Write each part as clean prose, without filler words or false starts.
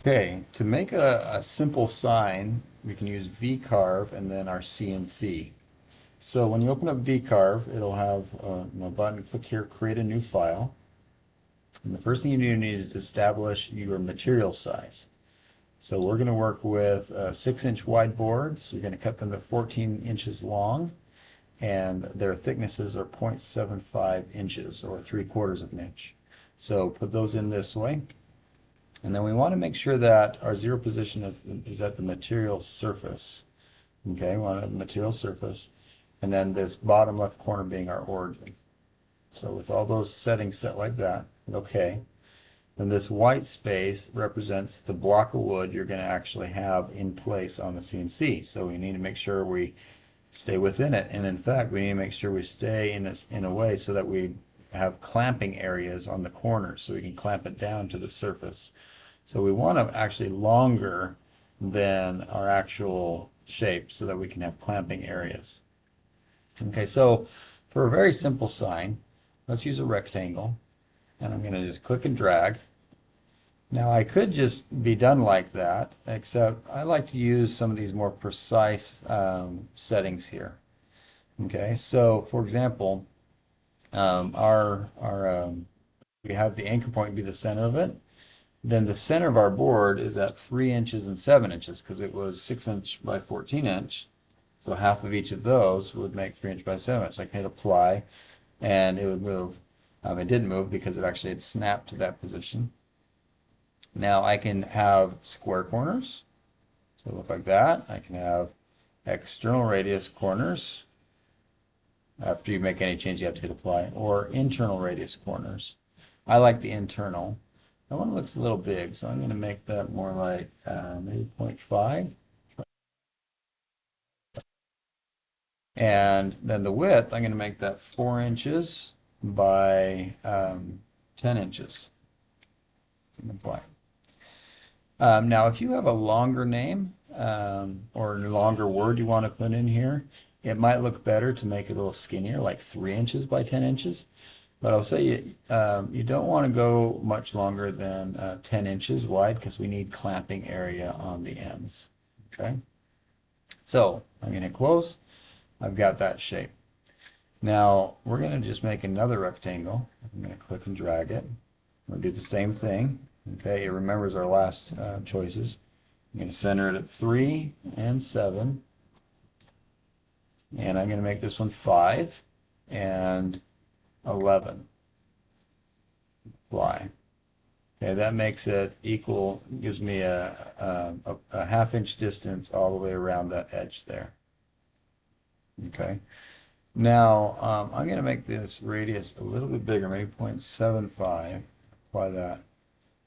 Okay, to make a simple sign, we can use VCarve and then our CNC. So when you open up VCarve, it'll have a button, click here, create a new file. And the first thing you need is to establish your material size. So we're going to work with 6-inch wide boards. You're going to cut them to 14 inches long, and their thicknesses are 0.75 inches or 3/4 of an inch. So put those in this way. And then we want to make sure that our zero position is at the material surface. Okay, we want a material surface. And then this bottom left corner being our origin. So with all those settings set like that, okay. Then this white space represents the block of wood you're going to actually have in place on the CNC. So we need to make sure we stay within it. And in fact, we need to make sure we stay in a way so that we have clamping areas on the corners so we can clamp it down to the surface. So we want to actually longer than our actual shape so that we can have clamping areas. Okay, so for a very simple sign, let's use a rectangle, and I'm going to just click and drag. Now I could just be done like that, except I like to use some of these more precise settings here. Okay, so for example, we have the anchor point be the center of it. Then the center of our board is at 3 inches and 7 inches because it was 6-inch by 14-inch. So half of each of those would make 3-inch by 7-inch. I can hit apply and it would move. It didn't move because it actually had snapped to that position. Now I can have square corners. So look like that. I can have external radius corners. After you make any change, you have to hit apply. Or internal radius corners. I like the internal. That one looks a little big, so I'm going to make that more like maybe 0.5. And then the width, I'm going to make that 4 inches by 10 inches. And apply. Now, if you have a longer name or a longer word you want to put in here, it might look better to make it a little skinnier, like 3 inches by 10 inches. But I'll say you don't want to go much longer than 10 inches wide because we need clamping area on the ends. Okay, so I'm going to close. I've got that shape. Now we're going to just make another rectangle. I'm going to click and drag it. We'll do the same thing. Okay, it remembers our last choices. I'm going to center it at 3 and 7. And I'm going to make this one 5 and 11. Apply. Okay, that makes it equal, gives me a half-inch distance all the way around that edge there. Okay, now I'm going to make this radius a little bit bigger, maybe 0.75. Apply that.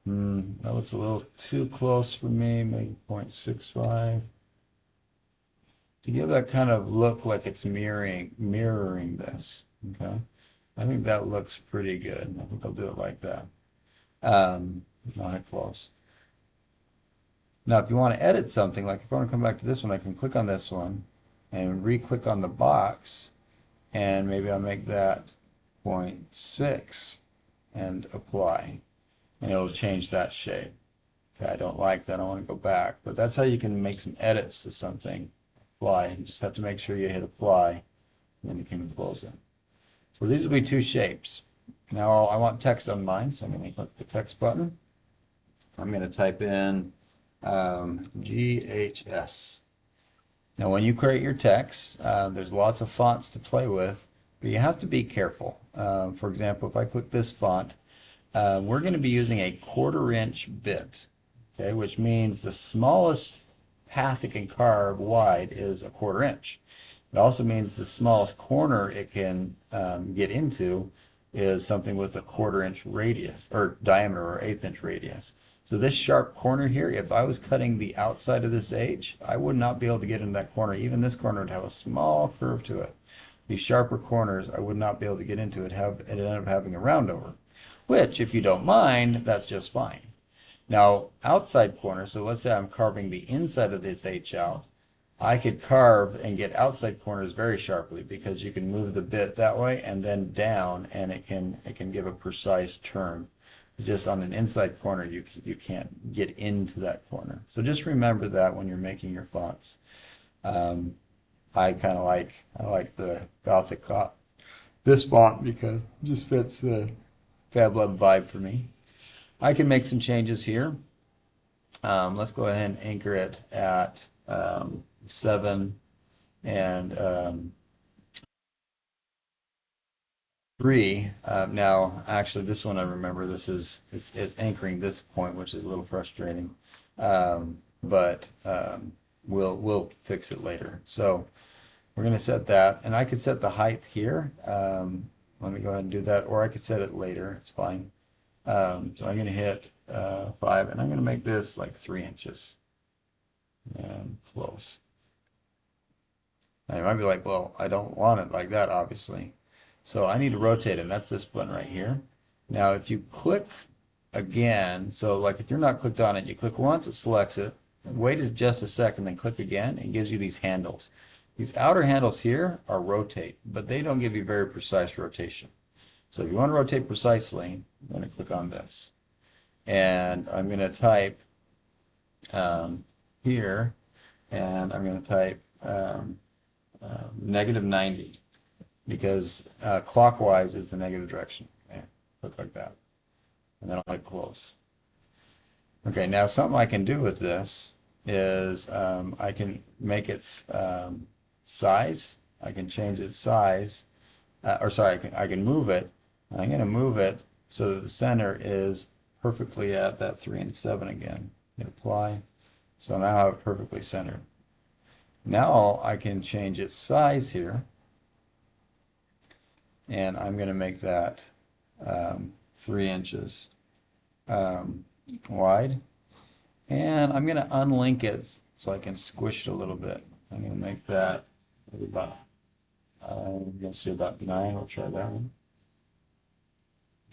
That looks a little too close for me, maybe 0.65. To give that kind of look like it's mirroring this. Okay. I think that looks pretty good. I think I'll do it like that. I'll hit close. Now, if you want to edit something, like if I want to come back to this one, I can click on this one and re-click on the box, and maybe I'll make that 0.6 and apply, and it'll change that shape. Okay, I don't like that. I want to go back, but that's how you can make some edits to something. Apply. You just have to make sure you hit apply, and then you can close it. So these will be two shapes. Now I want text on mine, so I'm going to click the text button. I'm going to type in GHS. Now when you create your text, there's lots of fonts to play with, but you have to be careful. For example, if I click this font, we're going to be using a 1/4 inch bit, okay, which means the smallest path it can carve wide is a 1/4 inch. It also means the smallest corner it can get into is something with a 1/4 inch radius or diameter or 1/8 inch radius. So this sharp corner here, if I was cutting the outside of this H, I would not be able to get into that corner. Even this corner would have a small curve to it. These sharper corners, I would not be able to get into it. It end up having a roundover, which, if you don't mind, that's just fine. Now, outside corner, so let's say I'm carving the inside of this H out, I could carve and get outside corners very sharply because you can move the bit that way and then down, and it can give a precise turn. It's just on an inside corner, you can't get into that corner. So just remember that when you're making your fonts. Um, I like the Gothic this font because it just fits the Fab Lab vibe for me. I can make some changes here. Let's go ahead and anchor it at 7 and 3. Now, actually, this one I remember. It's anchoring this point, which is a little frustrating, but we'll fix it later. So we're going to set that, and I could set the height here. Let me go ahead and do that, or I could set it later. It's fine. So I'm going to hit 5, and I'm going to make this like 3 inches. Close. Now you might be like, well, I don't want it like that, obviously. So I need to rotate it, and that's this button right here. Now, if you click again, so like if you're not clicked on it, you click once, it selects it, wait just a second, then click again, it gives you these handles. These outer handles here are rotate, but they don't give you very precise rotation. So if you want to rotate precisely, I'm going to click on this. And I'm going to type here, and I'm going to type -90, because clockwise is the negative direction. Okay, click like that. And then I'll click close. Okay, now something I can do with this is I can make its size. I can change its size, or sorry, I can move it. And I'm going to move it so that the center is perfectly at that 3 and 7 again. Hit apply. So now I have it perfectly centered. Now I can change its size here, and I'm going to make that 3 inches wide, and I'm going to unlink it so I can squish it a little bit. I'm going to make that about, I'm going to see about 9. We'll try that one.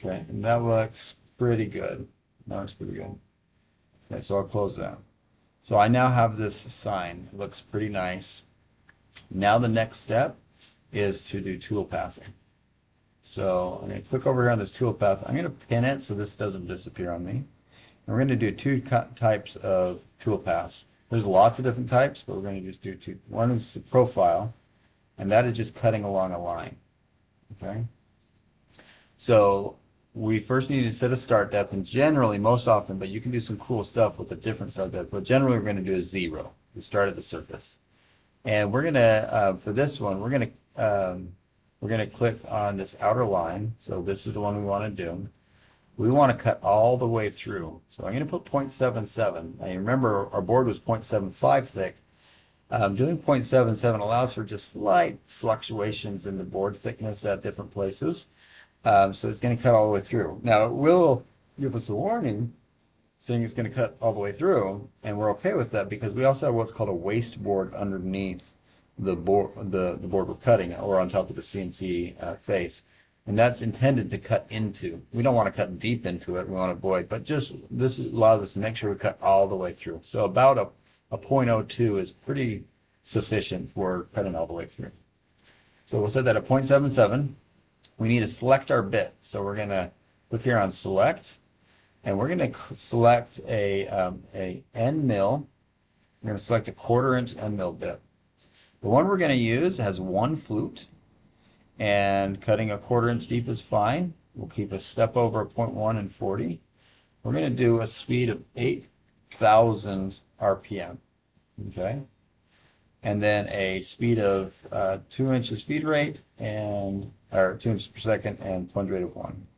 Okay, and that looks pretty good. That looks pretty good. Okay, so I'll close that. So I now have this sign. It looks pretty nice. Now the next step is to do toolpathing. So I'm going to click over here on this toolpath. I'm going to pin it so this doesn't disappear on me. And we're going to do 2 types of toolpaths. There's lots of different types, but we're going to just do 2. One is the profile, and that is just cutting along a line. Okay. So we first need to set a start depth, and generally, most often, but you can do some cool stuff with a different start depth, but generally we're going to do a 0. We start at the surface. And we're going to, for this one, we're going to click on this outer line. So this is the one we want to do. We want to cut all the way through. So I'm going to put 0.77. Now you remember our board was 0.75 thick. Doing 0.77 allows for just slight fluctuations in the board thickness at different places. So it's going to cut all the way through. Now it will give us a warning saying it's going to cut all the way through, and we're okay with that because we also have what's called a waste board underneath the board, the board we're cutting, or on top of the CNC face, and that's intended to cut into. We don't want to cut deep into it. We want to avoid, but just this allows us to make sure we cut all the way through. So about a 0.02 is pretty sufficient for cutting all the way through. So we'll set that at 0.77. We need to select our bit. So we're going to click here on select, and we're going to select a end mill. We're going to select a 1/4 inch end mill bit. The one we're going to use has 1 flute, and cutting a 1/4 inch deep is fine. We'll keep a step over 0.1 and 40. We're going to do a speed of 8,000 RPM. Okay. And then a speed of 2 inches feed rate, or 2 inches per second, and plunge rate of 1.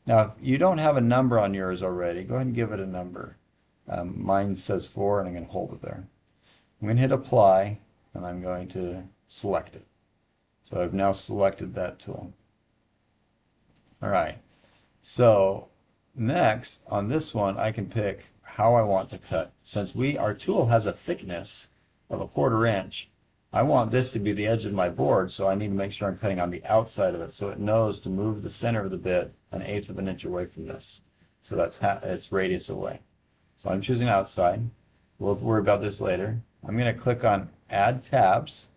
Now, if you don't have a number on yours already, go ahead and give it a number. Mine says 4, and I'm going to hold it there. I'm going to hit apply, and I'm going to select it. So I've now selected that tool. All right. So next, on this one, I can pick how I want to cut. Since our tool has a thickness of a 1/4 inch, I want this to be the edge of my board, so I need to make sure I'm cutting on the outside of it so it knows to move the center of the bit 1/8 of an inch away from this. So that's its radius away. So I'm choosing outside. We'll worry about this later. I'm going to click on Add Tabs.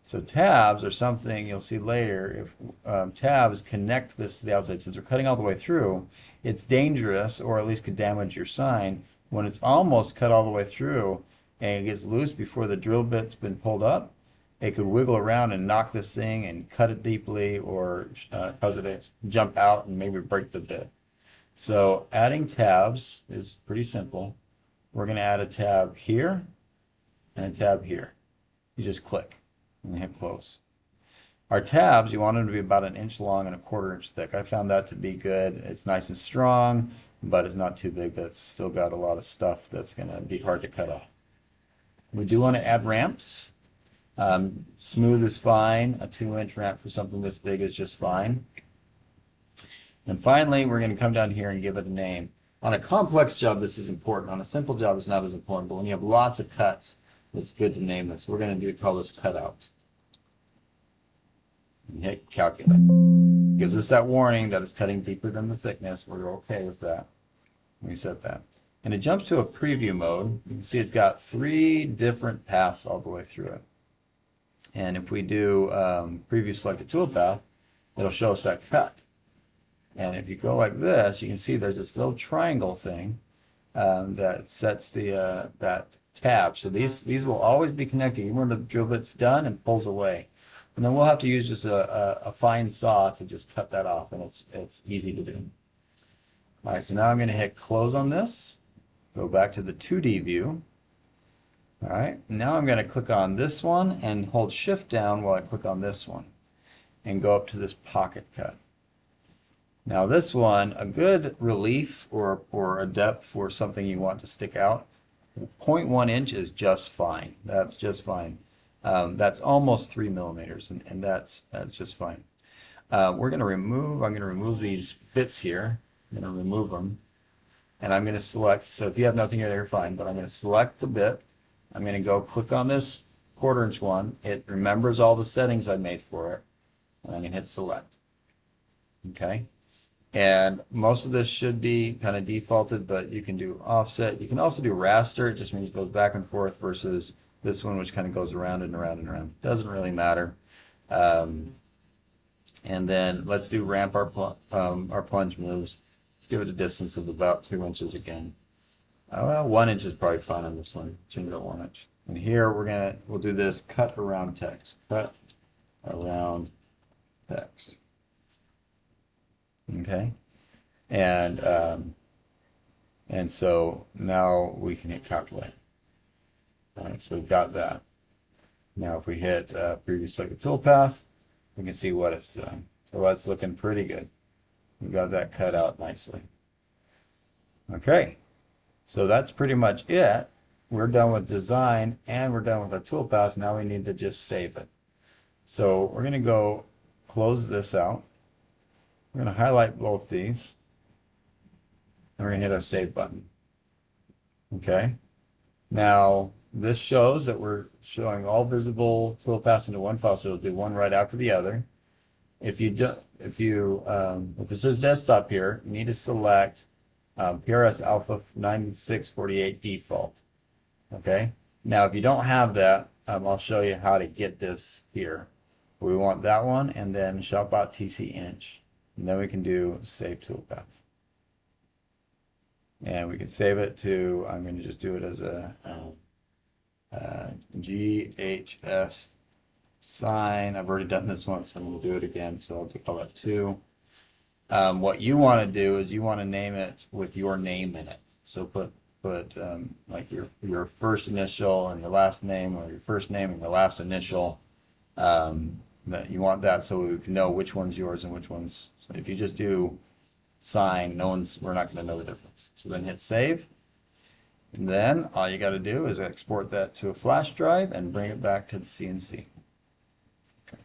So tabs are something you'll see later. If tabs connect this to the outside, since we're cutting all the way through, it's dangerous, or at least could damage your sign, when it's almost cut all the way through and it gets loose before the drill bit's been pulled up. It could wiggle around and knock this thing and cut it deeply, or cause it to jump out and maybe break the bit. So adding tabs is pretty simple. We're going to add a tab here and a tab here. You just click and hit close. Our tabs, you want them to be about 1 inch long and 1/4 inch thick. I found that to be good. It's nice and strong, but it's not too big. That's still got a lot of stuff that's going to be hard to cut off. We do want to add ramps. Smooth is fine. A 2-inch ramp for something this big is just fine. And finally, we're going to come down here and give it a name. On a complex job, this is important. On a simple job, it's not as important. But when you have lots of cuts, it's good to name this. We're going to call this cutout. And hit calculate. Gives us that warning that it's cutting deeper than the thickness. We're okay with that. We set that. And it jumps to a preview mode. You can see it's got 3 different paths all the way through it. And if we do preview selected toolpath, it'll show us that cut. And if you go like this, you can see there's this little triangle thing that sets the that tab. So these will always be connected even when the drill bit's done and pulls away. And then we'll have to use just a fine saw to just cut that off, and it's easy to do. All right, so now I'm going to hit close on this. Go back to the 2D view. All right, now I'm going to click on this one and hold shift down while I click on this one and go up to this pocket cut. Now this one, a good relief or a depth for something you want to stick out, 0.1 inch is just fine. That's just fine. That's almost 3 millimeters, and that's just fine. I'm going to remove these bits here. I'm going to remove them, and I'm going to select, so if you have nothing here, you're fine, but I'm going to select the bit. I'm going to go click on this 1/4 inch one. It remembers all the settings I made for it, and I'm going to hit select. Okay. And most of this should be kind of defaulted, but you can do offset. You can also do raster. It just means it goes back and forth, versus this one, which kind of goes around and around and around. Doesn't really matter. And then let's do ramp our plunge moves. Let's give it a distance of about 2 inches again. Well, 1 inch is probably fine on this one. Change it to 1 inch. And here we'll do this cut around text. Cut around text. Okay, and so now we can hit calculate. All right, so we've got that. Now if we hit preview selected toolpath, we can see what it's doing. So that's looking pretty good. We've got that cut out nicely. Okay, so that's pretty much it. We're done with design and we're done with our toolpaths. Now we need to just save it. So we're going to go close this out. We're going to highlight both these, and we're going to hit our save button. Okay. Now this shows that we're showing all visible toolpaths into one file, so it'll do one right after the other. If it says desktop here, you need to select PRS Alpha 9648 default. Okay. Now if you don't have that, I'll show you how to get this here. We want that one, and then shopbot TC inch. And then we can do save toolpath. And we can save it to, I'm going to just do it as a GHS sign. I've already done this once, so I'm going to do it again, so I'll call that 2. What you want to do is you want to name it with your name in it. So put like your first initial and your last name, or your first name and your last initial. That you want that so we can know which one's yours and which one's. If you just do sign, we're not going to know the difference. So then hit save. And then all you got to do is export that to a flash drive and bring it back to the CNC. Okay.